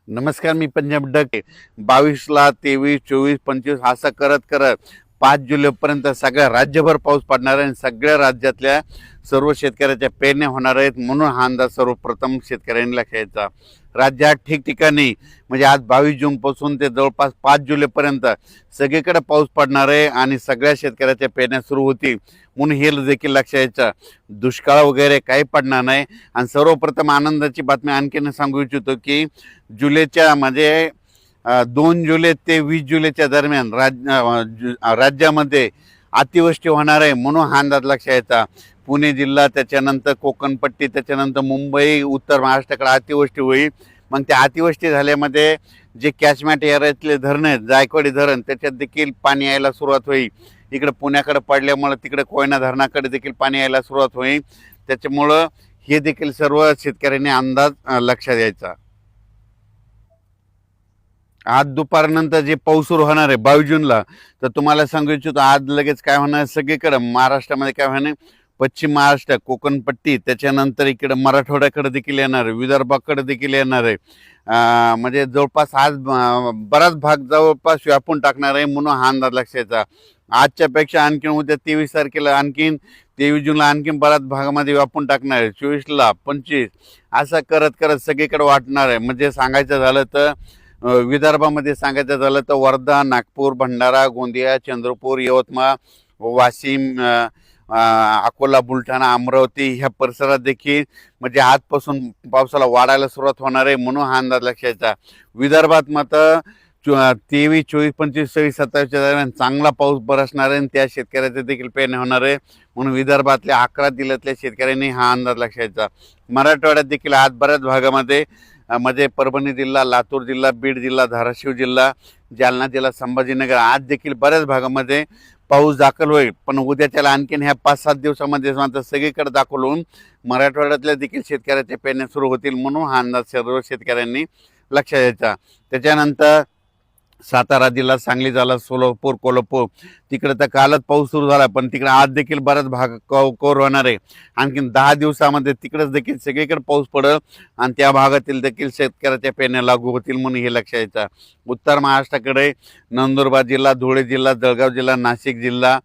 नमस्कार, मी पंजाब डक 22ला 23, 24, 25 असं करत करत 5 जुलैपर्यंत सगळ्या राज्यभर पाऊस पडणार आहे आणि सगळ्या राज्यातल्या सर्व शेतकऱ्याच्या पेरण्या होणार आहेत. म्हणून हा अंदाज सर्वप्रथम शेतकऱ्यांनी लक्षात घ्यायचा. राज्यात ठिकठिकाणी म्हणजे आज 22 जूनपासून ते जवळपास 5 जुलैपर्यंत सगळीकडे पाऊस पडणार आहे आणि सगळ्या शेतकऱ्याच्या पेरण्या सुरू होतील. म्हणून हे देखील लक्षात घ्यायचं. दुष्काळ वगैरे काही पडणार नाही. आणि सर्वप्रथम आनंदाची बातमी आणखीन सांगू इच्छितो की जुलैच्या म्हणजे 2 जुलै ते 20 जुलैच्या दरम्यान राज्यामध्ये अतिवृष्टी होणार आहे. म्हणून हा अंदाज लक्षात घ्यायचा. पुणे जिल्हा, त्याच्यानंतर कोकणपट्टी, त्याच्यानंतर मुंबई, उत्तर महाराष्ट्राकडे अतिवृष्टी होईल. मग त्या अतिवृष्टी झाल्यामध्ये जे कॅचमेंट एरियातले धरण आहेत, जायकवाडी धरण, त्याच्यात देखील पाणी यायला सुरुवात होईल. इकडे पुण्याकडे पडल्यामुळं तिकडे कोयना धरणाकडे देखील पाणी यायला सुरुवात होईल. त्याच्यामुळं हे देखील सर्व शेतकऱ्यांनी अंदाज लक्षात द्यायचा. आज दुपारनंतर जे पाऊस सुरू होणार आहे 22 जूनला, तर तुम्हाला सांगू इच्छितो आज लगेच काय होणार सगळीकडे महाराष्ट्रामध्ये काय होणार, पश्चिम महाराष्ट्र, कोकणपट्टी, त्याच्यानंतर इकडे मराठवाड्याकडे देखील येणार आहे, विदर्भाकडे देखील येणार आहे. म्हणजे जवळपास आज बराच भाग जवळपास व्यापून टाकणार आहे. म्हणून हा अंदाज लक्षात. आजच्यापेक्षा आणखीन उद्या 23 तारखेला आणखीन 23 जूनला आणखीन बऱ्याच भागामध्ये व्यापून टाकणार आहे. 24ला 25 असं करत करत सगळीकडे वाटणार आहे. म्हणजे सांगायचं झालं तर विदर्भामध्ये सांगायचं झालं तर वर्धा, नागपूर, भंडारा, गोंदिया, चंद्रपूर, यवतमाळ, वाशिम, अकोला, बुलढाणा, अमरावती ह्या परिसरात देखील म्हणजे आजपासून पावसाला वाढायला सुरुवात होणार आहे. म्हणून हा अंदाज लक्षात. विदर्भात मात्र 23, 24, 25, 26, 27च्या दरम्यान चांगला पाऊस बरसणार आहे आणि त्या शेतकऱ्याचे देखील पेरणी होणार आहे. म्हणून विदर्भातल्या 11 जिल्ह्यातल्या शेतकऱ्यांनी हा अंदाज लक्षात. मराठवाड्यात देखील आज बऱ्याच भागामध्ये म्हणजे परभणी जिल्हा, लातूर जिल्हा, बीड जिल्हा, धाराशिव जिल्हा, जालना जिल्हा, संभाजीनगर आज देखील बऱ्याच भागामध्ये पाऊस दाखल होईल. पण उद्याच्याला आणखीन ह्या 5-7 दिवसामध्ये मात्र सगळीकडे दाखल होऊन मराठवाड्यातल्या देखील शेतकऱ्याच्या पेरण्या सुरू होतील. म्हणून हा अंदाज सर्व शेतकऱ्यांनी लक्षात द्यायचा. त्याच्यानंतर सातारा जिल्हा, सांगली जिल्हा, सोलापूर, कोल्हापूर तिकडे तर कालच पाऊस सुरू झाला, पण तिकडे आज देखील बराच भाग कव्हर होणार आहे. आणखीन 10 दिवसामध्ये तिकडेच देखील सगळीकडे पाऊस पडेल आणि त्या भागातील देखील शेतकऱ्याच्या पेरण्या लागू होतील. म्हणून हे लक्षात घ्यायचं. उत्तर महाराष्ट्राकडे नंदुरबार जिल्हा, धुळे जिल्हा, जळगाव जिल्हा, नाशिक जिल्हा,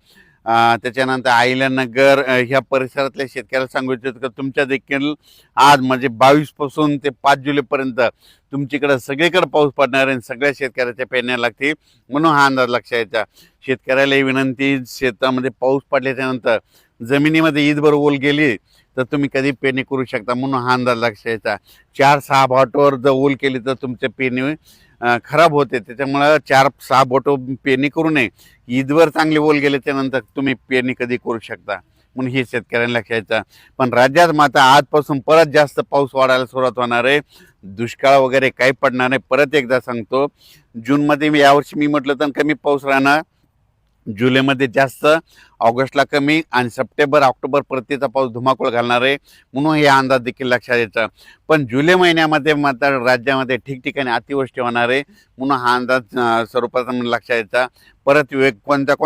त्याच्यानंतर अहिल्यानगर ह्या परिसरातल्या शेतकऱ्याला सांगू इच्छितो की तुमच्या देखील आज म्हणजे 22 पासून ते 5 जुलैपर्यंत तुमच्याकडे सगळीकडे पाऊस पडणार आहे. सगळ्या शेतकऱ्याच्या पेरण्या लागतील. म्हणून हा अंदाज लक्षात घ्यायचा. शेतकऱ्याला विनंती, शेतामध्ये पाऊस पडल्याच्या नंतर जमिनीमध्ये ईदभर ओल गेली तर तुम्ही कधी पेरणी करू शकता. म्हणून हा अंदाज लक्षात घ्यायचा. 4-6 बोटावर जर ओल केली तर तुमच्या पेरणी खराब होते. त्याच्यामुळं 4-6 बोटं पेरणी करू नये. ईदवर चांगले ओल गेल्याच्या नंतर तुम्ही पेरणी कधी करू शकता. म्हणून हे शेतकऱ्यांना लक्षात. पण राज्यात मात्र आजपासून परत जास्त पाऊस वाढायला सुरुवात होणार आहे. दुष्काळ वगैरे काही पडणार नाही. परत एकदा सांगतो, जूनमध्ये यावर्षी मी म्हटलं तर कमी पाऊस राहणार, जुलैमध्ये जास्त, ऑगस्टला कमी आणि सप्टेंबर ऑक्टोबर परतीचा पाऊस धुमाकूळ घालणार आहे. म्हणून हे अंदाज देखील लक्षात द्यायचा. पण जुलै महिन्यामध्ये मात्र राज्यामध्ये ठिकठिकाणी अतिवृष्टी होणार आहे. म्हणून हा अंदाज सर्वप्रथम लक्षात द्यायचा. परत कोणत्या